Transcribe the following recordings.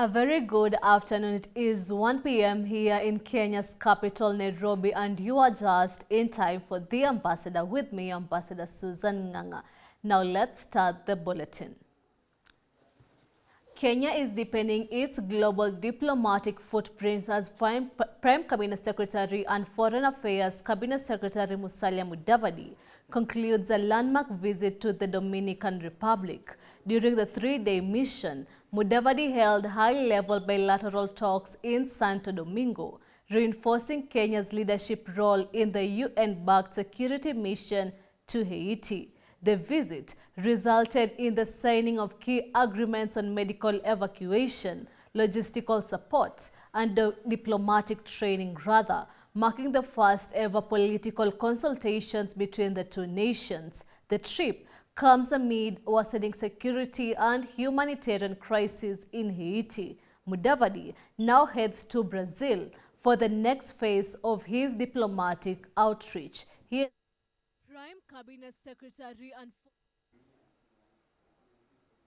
A very good afternoon. It is 1 p.m. here in Kenya's capital, Nairobi, and you are just in time for The Ambassador with me, Ambassador Susan Nganga. Now let's start the bulletin. Kenya is deepening its global diplomatic footprints as Prime Cabinet Secretary and Foreign Affairs Cabinet Secretary Musalia Mudavadi concludes a landmark visit to the Dominican Republic. During the three-day mission, Mudavadi held high-level bilateral talks in Santo Domingo, reinforcing Kenya's leadership role in the UN-backed security mission to Haiti. The visit resulted in the signing of key agreements on medical evacuation, logistical support, and diplomatic training, marking the first ever political consultations between the two nations. The trip comes amid worsening security and humanitarian crisis in Haiti. Mudavadi now heads to Brazil for the next phase of his diplomatic outreach. Prime Cabinet Secretary and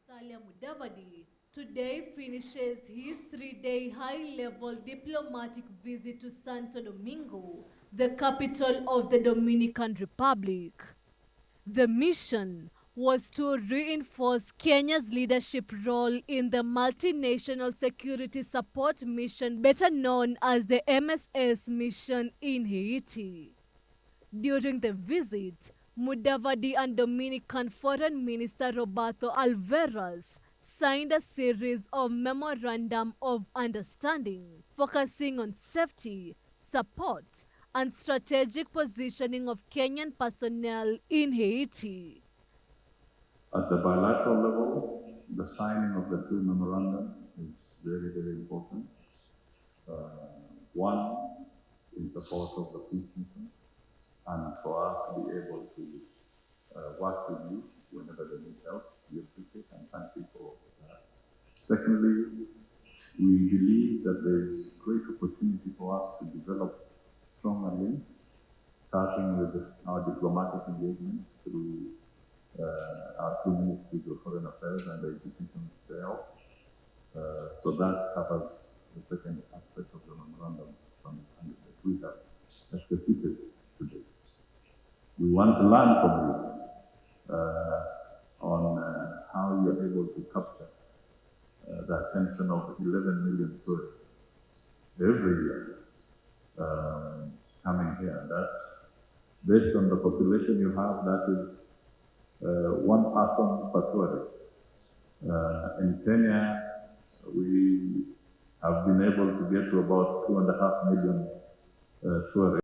Musalia Mudavadi today finishes his three-day high-level diplomatic visit to Santo Domingo, the capital of the Dominican Republic. The mission was to reinforce Kenya's leadership role in the multinational security support mission, better known as the MSS mission in Haiti. During the visit, Mudavadi and Dominican Foreign Minister Roberto Alvarez signed a series of memorandum of understanding focusing on safety, support, and strategic positioning of Kenyan personnel in Haiti. At the bilateral level, the signing of the two memoranda is very, very important. One, in support of the peace mission, and for us to be able to work with you whenever they need help. We appreciate and thank you for that. Secondly, we believe that there is great opportunity for us to develop strong alliances, starting with our diplomatic engagements through our two ministries of foreign affairs and the institution itself. So that covers the second aspect of the memorandum that we have executed today. We want to learn from you on how you are able to capture the attention of 11 million tourists every year coming here. That, based on the population you have, that is one person per tourist. In Kenya, we have been able to get to about 2.5 million tourists.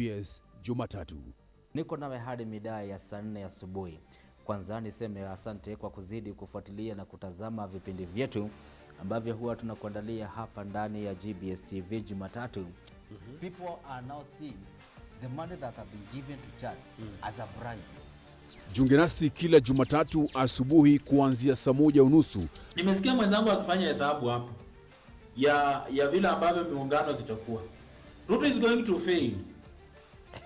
Yes, Jumatatu. Niko nawe hadi mida ya saa 4 asubuhi. Kwanza niseme asante kwa kuzidi kufuatilia na kutazama vipindi vyetu ambavyo huwa tunakuandalia hapa ndani ya GBS TV Jumatatu. People are now seeing the money that have been given to church as a bribe. Jiunge nasi kila Jumatatu asubuhi kuanzia saa 1:30. Nimesikia mwenzangu akifanya hesabu hapo ya vile ambavyo miungano zitakuwa. Ruto is going to fail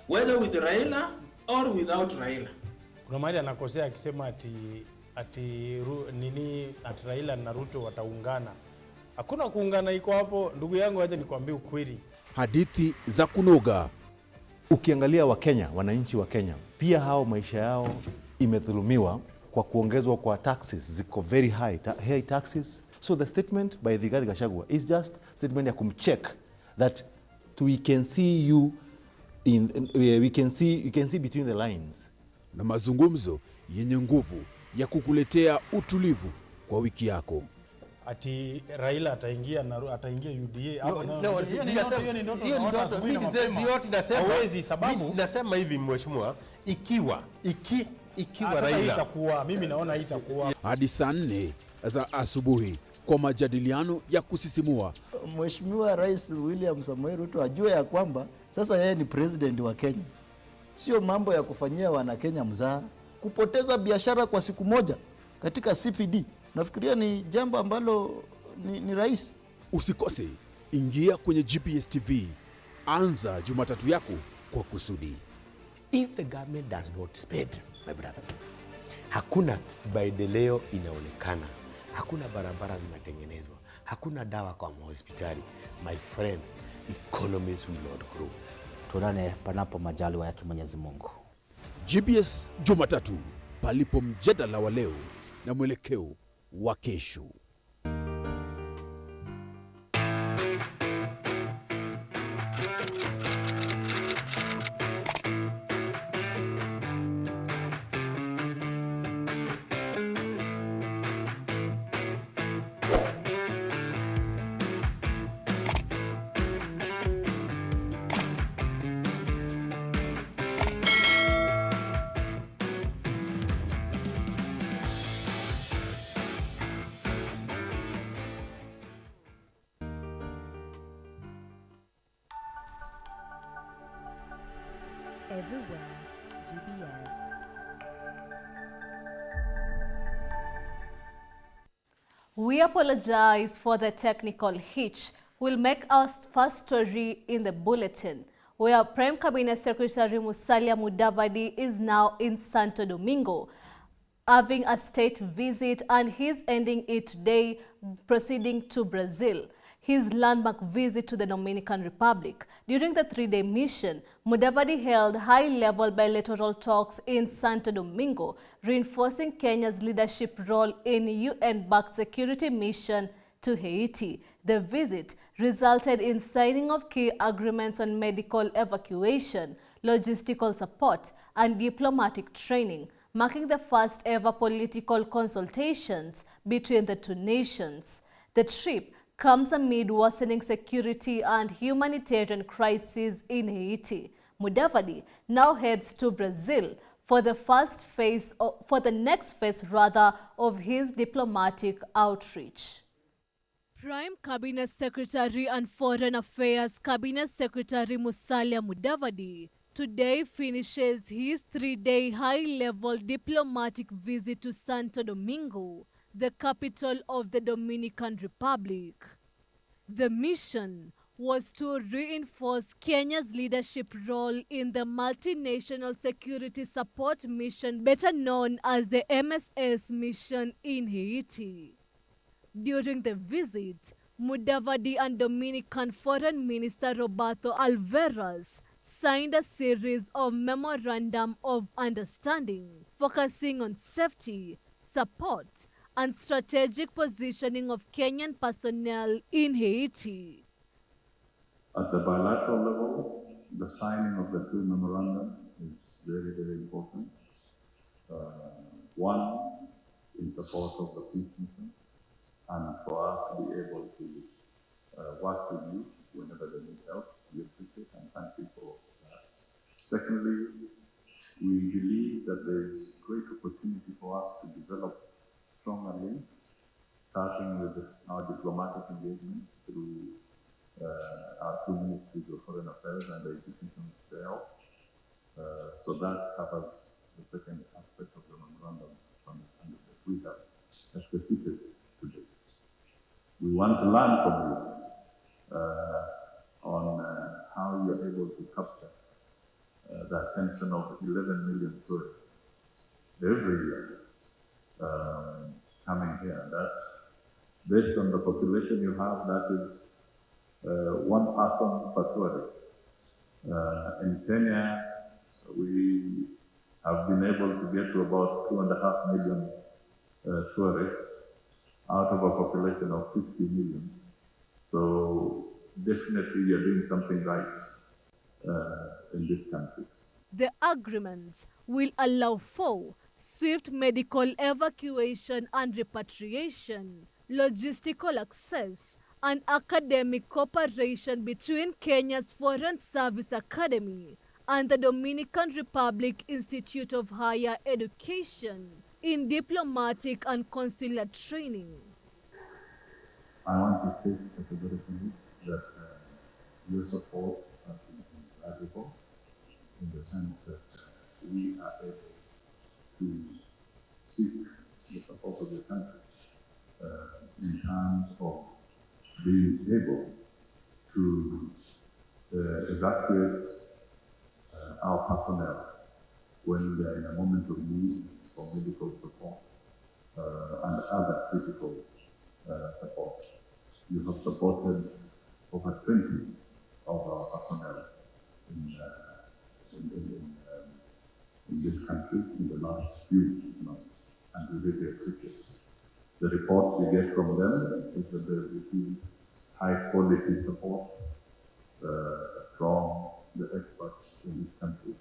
whether with Raila or without Raila. Kuna mahali anakosea akisema ati Raila na Ruto wataungana. Hakuna kuungana iko hapo, ndugu yangu, acha nikwambie ukweli. Hadithi za kunoga. Ukiangalia Wakenya, wananchi wa Kenya, pia hao maisha yao imedhulumiwa kwa kuongezwa kwa taxes, ziko very high taxes. So the statement by Rigathi Gachagua is just statement ya kumcheck that we can see you we can see between the lines. Na mazungumzo yenye nguvu ya kukuletea utulivu kwa wiki yako. Ati Raila ataingia UDA. Nasema hivi mheshimiwa, ikiwa Raila itakuwa, mimi naona itakuwa hadi saa 4 za asubuhi kwa majadiliano ya kusisimua. Mheshimiwa Rais William Samoei Ruto ajue ya kwamba sasa yeye ni president wa Kenya. Sio mambo ya kufanyia wana Kenya mzaha. Kupoteza biashara kwa siku moja katika CPD, nafikiria ni jambo ambalo ni rahisi. Usikose, ingia kwenye GPS TV. Anza Jumatatu yako kwa kusudi. if the government does not spend, my brother, hakuna maendeleo inaonekana, hakuna barabara zinatengenezwa, hakuna dawa kwa hospitali, my friend, economies will not grow. Tuonane panapo majaliwa yake Mwenyezi Mungu. GPS Jumatatu, palipo mjadala wa leo na mwelekeo wa kesho. Everywhere, GBS. We apologize for the technical hitch. We'll make our first story in the bulletin, where Prime Cabinet Secretary Musalia Mudavadi is now in Santo Domingo, having a state visit, and he's ending it today, proceeding to Brazil. His landmark visit to the Dominican Republic. During the 3-day mission, Mudavadi held high-level bilateral talks in Santo Domingo, reinforcing Kenya's leadership role in UN-backed security mission to Haiti. The visit resulted in signing of key agreements on medical evacuation, logistical support, and diplomatic training, marking the first ever political consultations between the two nations. The trip comes amid worsening security and humanitarian crisis in Haiti. Mudavadi now heads to Brazil for the next phase of his diplomatic outreach. Prime Cabinet Secretary and Foreign Affairs Cabinet Secretary Musalia Mudavadi today finishes his 3-day high-level diplomatic visit to Santo Domingo, the capital of the Dominican Republic. The mission was to reinforce Kenya's leadership role in the multinational security support mission, better known as the MSS mission in Haiti. During the visit, Mudavadi and Dominican Foreign Minister Roberto Alvarez signed a series of memorandum of understanding focusing on safety, support, and strategic positioning of Kenyan personnel in Haiti. At the bilateral level, the signing of the two memoranda is very, very important. One, in support of the peace mission, and for us to be able to work with you whenever they need help. We appreciate and thank you for that. Secondly, we believe that there is great opportunity for us to develop stronger links, starting with our diplomatic engagements through our two ministries of foreign affairs and the institutions there. So that covers the second aspect of the memorandum of understanding that we have executed today. We want to learn from you on how you are able to capture the attention of 11 million tourists every year coming here. That, based on the population you have, that is one person per tourist. In Kenya, we have been able to get to about 2.5 million tourists out of a population of 50 million. So definitely you're doing something right in this country. The agreements will allow for swift medical evacuation and repatriation, logistical access, and academic cooperation between Kenya's Foreign Service Academy and the Dominican Republic Institute of Higher Education in diplomatic and consular training. I want to state categorically that your support has been invaluable in the sense that we are able to seek the support of the country in terms of being able to evacuate our personnel when they are in a moment of need for medical support and other critical support. You have supported over 20 of our personnel in this country in the last few months, and we really appreciate it. The report we get from them is that they receive high quality support from the experts in this country,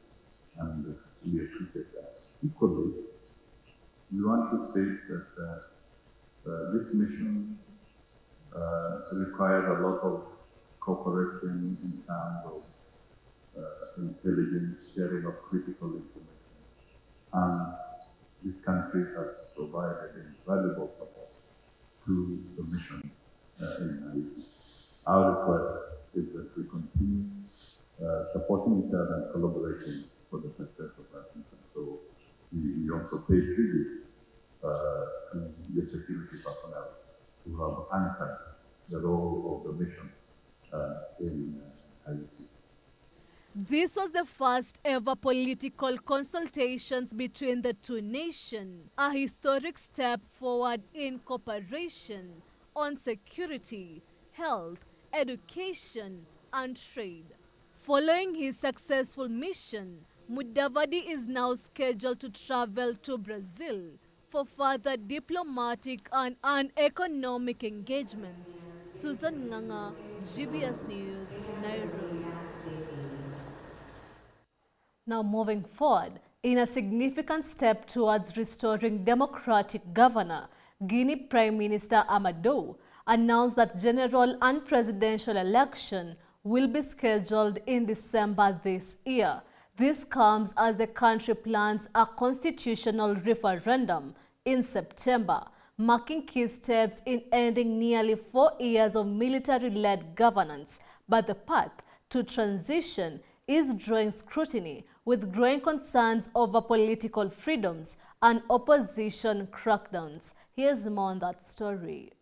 and we appreciate that. Equally, we want to state that this mission requires a lot of cooperation in terms of intelligence, sharing of critical information. And this country has provided invaluable support to the mission in Haiti. Our request is that we continue supporting each other and collaborating for the success of our mission. So we also pay tribute to the security personnel who have anchored the role of the mission in Haiti. This was the first ever political consultations between the two nations, a historic step forward in cooperation on security, health, education, and trade. Following his successful mission, Mudavadi is now scheduled to travel to Brazil for further diplomatic and economic engagements. Susan Nganga, GBS News, Nairobi. Now moving forward, in a significant step towards restoring democratic governor, Guinea Prime Minister Amadou announced that general and presidential election will be scheduled in December this year. This comes as the country plans a constitutional referendum in September, marking key steps in ending nearly 4 years of military-led governance. But the path to transition is drawing scrutiny, with growing concerns over political freedoms and opposition crackdowns. Here's more on that story.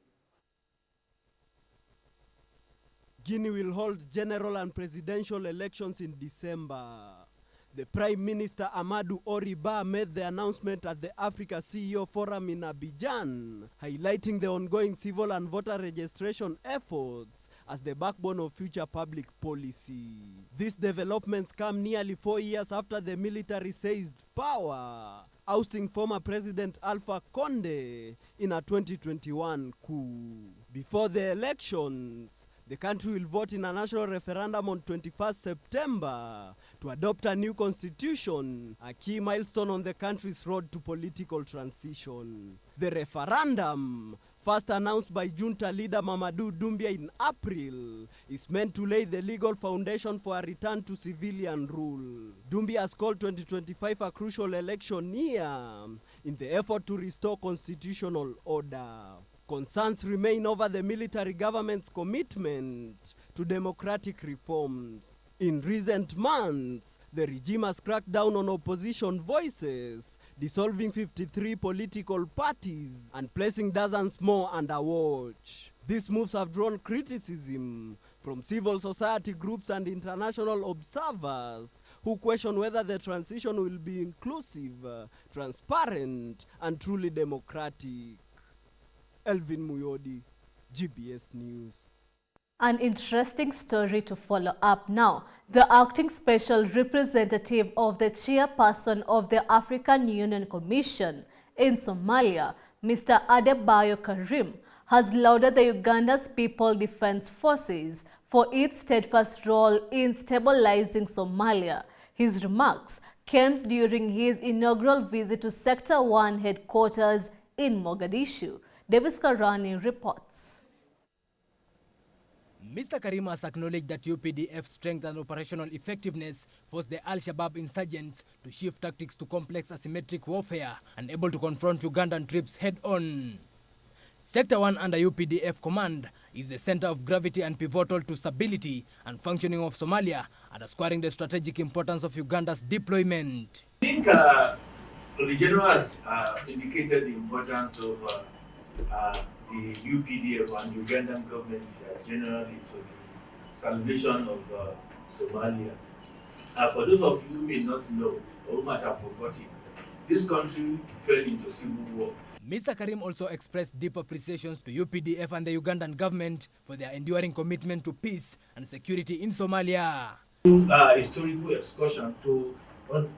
Guinea will hold general and presidential elections in December. The Prime Minister Amadou Oriba made the announcement at the Africa CEO Forum in Abidjan, highlighting the ongoing civil and voter registration efforts as the backbone of future public policy. These developments come nearly 4 years after the military seized power, ousting former President Alpha Conde in a 2021 coup. Before the elections, the country will vote in a national referendum on 21st September to adopt a new constitution, a key milestone on the country's road to political transition. The referendum, first announced by junta leader Mamadou Doumbia in April, is meant to lay the legal foundation for a return to civilian rule. Doumbia has called 2025 a crucial election year in the effort to restore constitutional order. Concerns remain over the military government's commitment to democratic reforms. In recent months, the regime has cracked down on opposition voices, dissolving 53 political parties and placing dozens more under watch. These moves have drawn criticism from civil society groups and international observers who question whether the transition will be inclusive, transparent, and truly democratic. Elvin Muyodi, GBS News. An interesting story to follow up now. The acting special representative of the chairperson of the African Union Commission in Somalia, Mr. Adebayo Karim, has lauded the Uganda's People Defense Forces for its steadfast role in stabilizing Somalia. His remarks came during his inaugural visit to Sector 1 headquarters in Mogadishu. Davis Karani reports. Mr. Karim has acknowledged that UPDF's strength and operational effectiveness forced the Al-Shabaab insurgents to shift tactics to complex asymmetric warfare, unable to confront Ugandan troops head-on. Sector 1 under UPDF command is the center of gravity and pivotal to stability and functioning of Somalia, underscoring the strategic importance of Uganda's deployment. I think the General has indicated the importance of the UPDF and Ugandan government generally to the salvation of Somalia. For those of you who may not know or who might have forgotten, this country fell into civil war. Mr. Karim also expressed deep appreciations to UPDF and the Ugandan government for their enduring commitment to peace and security in Somalia. Historical excursion to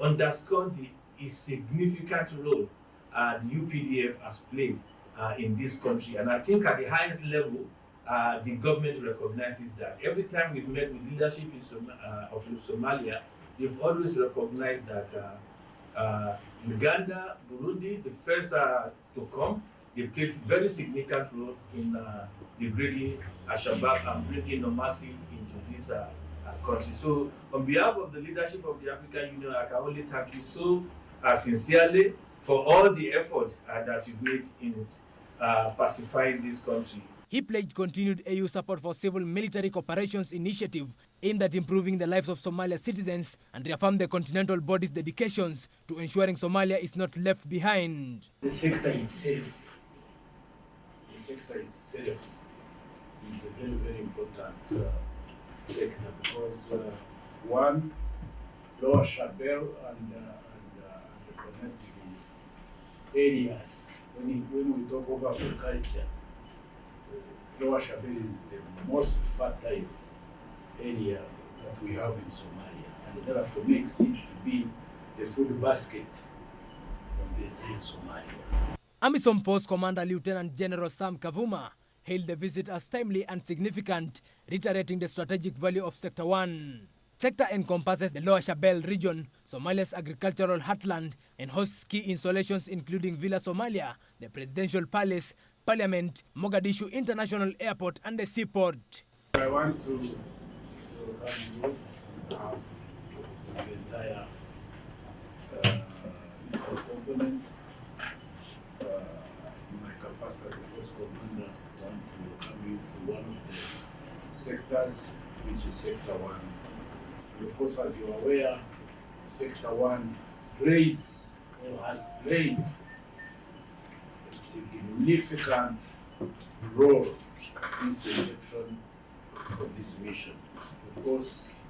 underscore the significant role the UPDF has played in this country. And I think at the highest level, the government recognizes that. Every time we've met with leadership of Somalia, they've always recognized that Uganda, Burundi, the first to come, they played a very significant role in degrading Al-Shabaab and bringing normalcy into this country. So on behalf of the leadership of the African Union, I can only thank you so sincerely for all the effort that you've made in pacifying this country. He pledged continued AU support for civil military cooperations initiative aimed at improving the lives of Somalia citizens and reaffirmed the continental body's dedications to ensuring Somalia is not left behind. The sector itself is a very, very important sector because one, Lower Shabelle and the connecting areas. When we talk about agriculture, Lower Shabelle is the most fertile area that we have in Somalia, and therefore makes it to be the food basket of the in Somalia. AMISOM Force Commander Lieutenant General Sam Kavuma hailed the visit as timely and significant, reiterating the strategic value of Sector 1. Sector encompasses the Lower Shabelle region, Somalia's agricultural heartland, and hosts key installations including Villa Somalia, the Presidential Palace, Parliament, Mogadishu International Airport, and the seaport. I want to have the entire component. In my capacity as the Force Commander, I want to come into one of the sectors, which is Sector 1. And of course, as you are aware, Sector 1 plays or has played a significant role since the inception of this mission. Of course,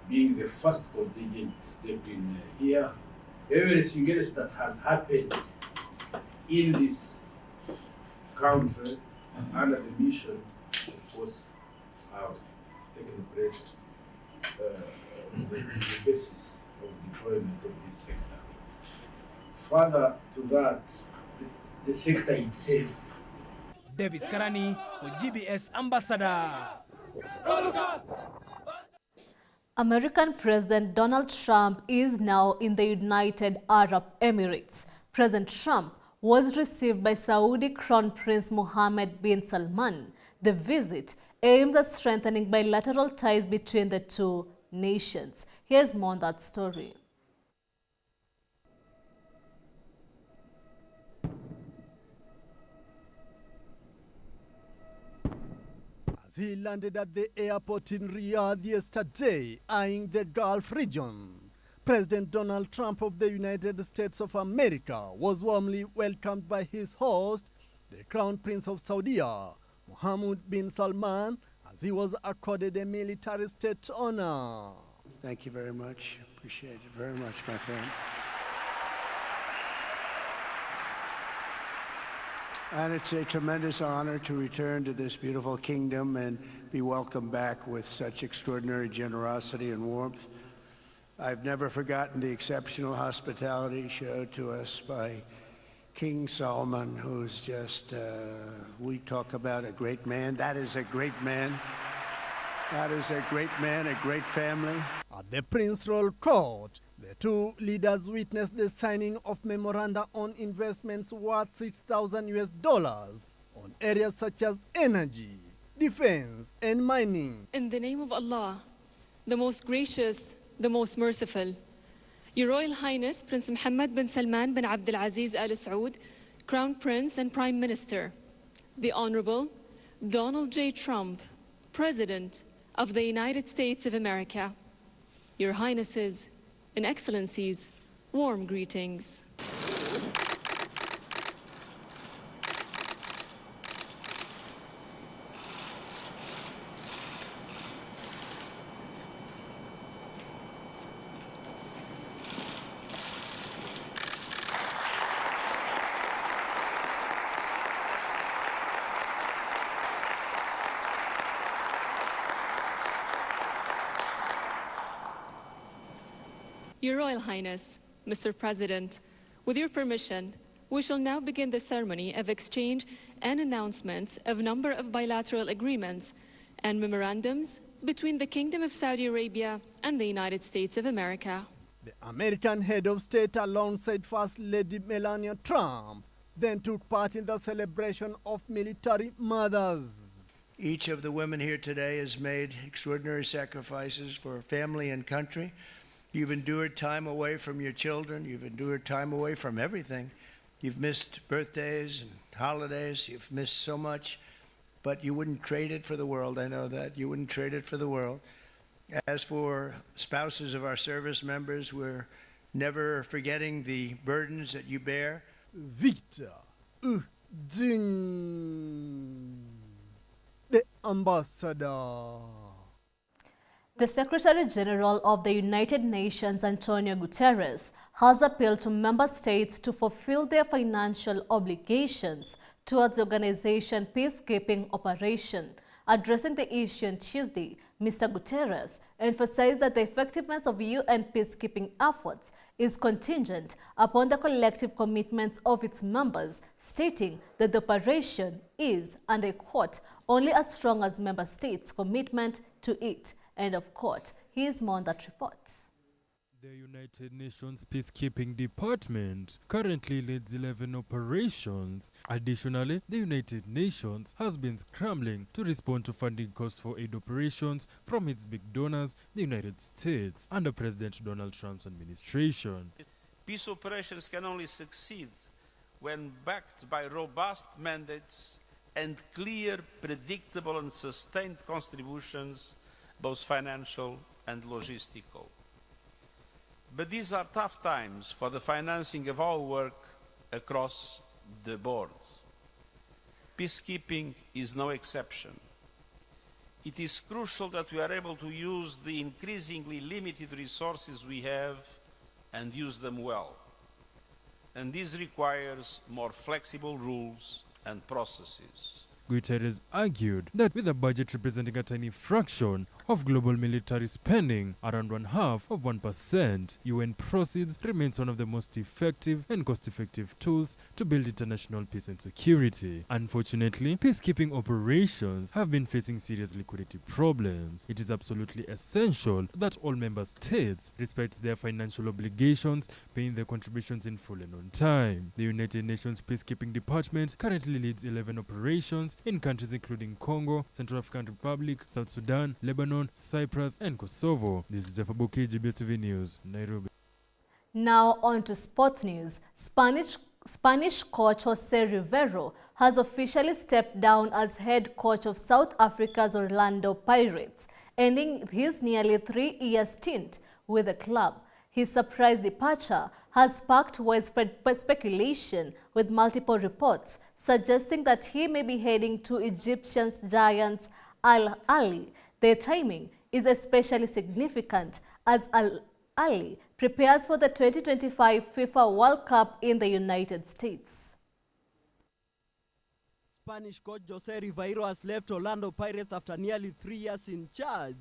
being the first contingent stepping here, everything else that has happened in this country under the mission, of course, have taken place the basis of deployment of this sector. Further to that, the sector itself. Davis Karani for GBS Ambassador. American President Donald Trump is now in the United Arab Emirates. President Trump was received by Saudi Crown Prince Mohammed bin Salman. The visit aims at strengthening bilateral ties between the two nations. Here's more on that story. As he landed at the airport in Riyadh yesterday, eyeing the Gulf region, President Donald Trump of the United States of America was warmly welcomed by his host, the Crown Prince of Saudi, Mohammed bin Salman, as he was accorded a military state honor. Thank you very much. Appreciate it very much, my friend. And it's a tremendous honor to return to this beautiful kingdom and be welcomed back with such extraordinary generosity and warmth. I've never forgotten the exceptional hospitality showed to us by King Salman, who's just, we talk about a great man. That is a great man. That is a great man, a great family. At the Prince Royal Court, the two leaders witnessed the signing of memoranda on investments worth $6,000 on areas such as energy, defense, and mining. In the name of Allah, the most gracious, the most merciful, Your Royal Highness Prince Mohammed bin Salman bin Abdul Aziz Al Saud, Crown Prince and Prime Minister, the Honorable Donald J. Trump, President of the United States of America, Your Highnesses and Excellencies, warm greetings. Your Royal Highness, Mr. President, with your permission, we shall now begin the ceremony of exchange and announcements of a number of bilateral agreements and memorandums between the Kingdom of Saudi Arabia and the United States of America. The American head of state alongside First Lady Melania Trump then took part in the celebration of military mothers. Each of the women here today has made extraordinary sacrifices for family and country. You've endured time away from your children. You've endured time away from everything. You've missed birthdays and holidays. You've missed so much, but you wouldn't trade it for the world. I know that. You wouldn't trade it for the world. As for spouses of our service members, we're never forgetting the burdens that you bear. Victor Uding, the ambassador. The Secretary General of the United Nations, Antonio Guterres, has appealed to member states to fulfill their financial obligations towards the organization's peacekeeping operation. Addressing the issue on Tuesday, Mr. Guterres emphasized that the effectiveness of UN peacekeeping efforts is contingent upon the collective commitments of its members, stating that the operation is, and I quote, only as strong as member states' commitment to it. End of quote. Here's more on that report. The United Nations Peacekeeping Department currently leads 11 operations. Additionally, the United Nations has been scrambling to respond to funding costs for aid operations from its big donors, the United States, under President Donald Trump's administration. Peace operations can only succeed when backed by robust mandates and clear, predictable and sustained contributions, both financial and logistical. But these are tough times for the financing of our work across the board. Peacekeeping is no exception. It is crucial that we are able to use the increasingly limited resources we have and use them well. And this requires more flexible rules and processes. Guterres argued that with a budget representing a tiny fraction of global military spending, around 0.5%, UN proceeds remains one of the most effective and cost-effective tools to build international peace and security. Unfortunately, peacekeeping operations have been facing serious liquidity problems. It is absolutely essential that all member states respect their financial obligations, paying their contributions in full and on time. The United Nations Peacekeeping Department currently leads 11 operations in countries including Congo, Central African Republic, South Sudan, Lebanon, Cyprus, and Kosovo. This is Jeff Abuki, GBS TV News, Nairobi. Now on to sports news. Spanish coach Jose Rivero has officially stepped down as head coach of South Africa's Orlando Pirates, ending his nearly 3-year stint with the club. His surprise departure has sparked widespread speculation, with multiple reports suggesting that he may be heading to Egyptian giants Al Ahly. Their timing is especially significant as Al Ahly prepares for the 2025 FIFA World Cup in the United States. Spanish coach Jose Rivero has left Orlando Pirates after nearly 3 years in charge,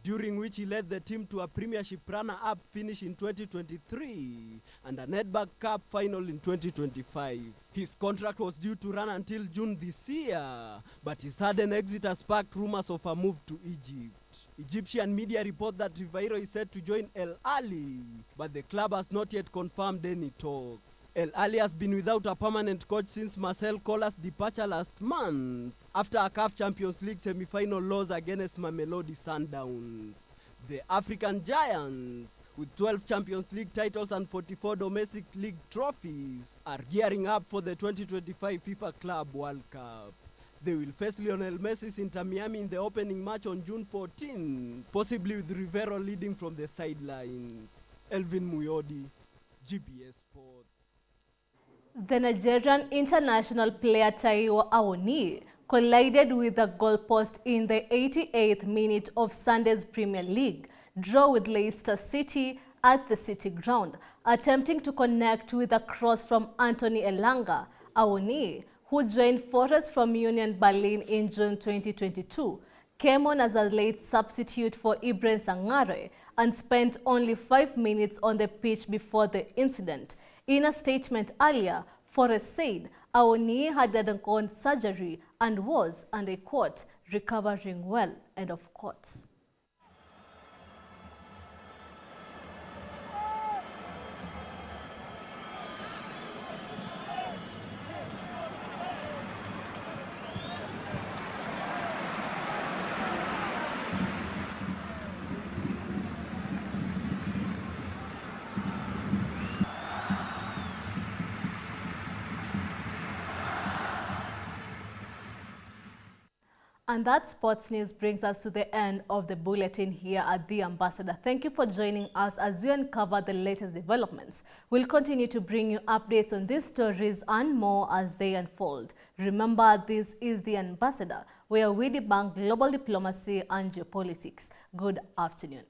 during which he led the team to a Premiership runner-up finish in 2023 and a Nedbank Cup final in 2025. His contract was due to run until June this year, but his sudden exit has sparked rumors of a move to Egypt. Egyptian media report that Rivero is set to join Al Ahly, but the club has not yet confirmed any talks. Al Ahly has been without a permanent coach since Marcel Coller's departure last month after a CAF Champions League semi-final loss against Mamelodi Sundowns. The African Giants, with 12 Champions League titles and 44 domestic league trophies, are gearing up for the 2025 FIFA Club World Cup. They will face Lionel Messi's Inter Miami in the opening match on June 14, possibly with Rivero leading from the sidelines. Elvin Muyodi, GBS Sports. The Nigerian international player Taiwo Awoniyi collided with the goalpost in the 88th minute of Sunday's Premier League draw with Leicester City at the City Ground, attempting to connect with a cross from Anthony Elanga. Awoniyi, who joined Forest from Union Berlin in June 2022, came on as a late substitute for Ibrahim Sangare and spent only 5 minutes on the pitch before the incident. In a statement earlier, Forest said Awoniyi had undergone surgery and was, and I quote, recovering well, end of quote. And that sports news brings us to the end of the bulletin here at The Ambassador. Thank you for joining us as we uncover the latest developments. We'll continue to bring you updates on these stories and more as they unfold. Remember, this is The Ambassador, where we debunk global diplomacy and geopolitics. Good afternoon.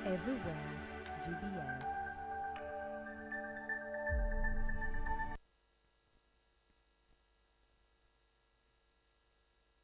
Everywhere, GBS.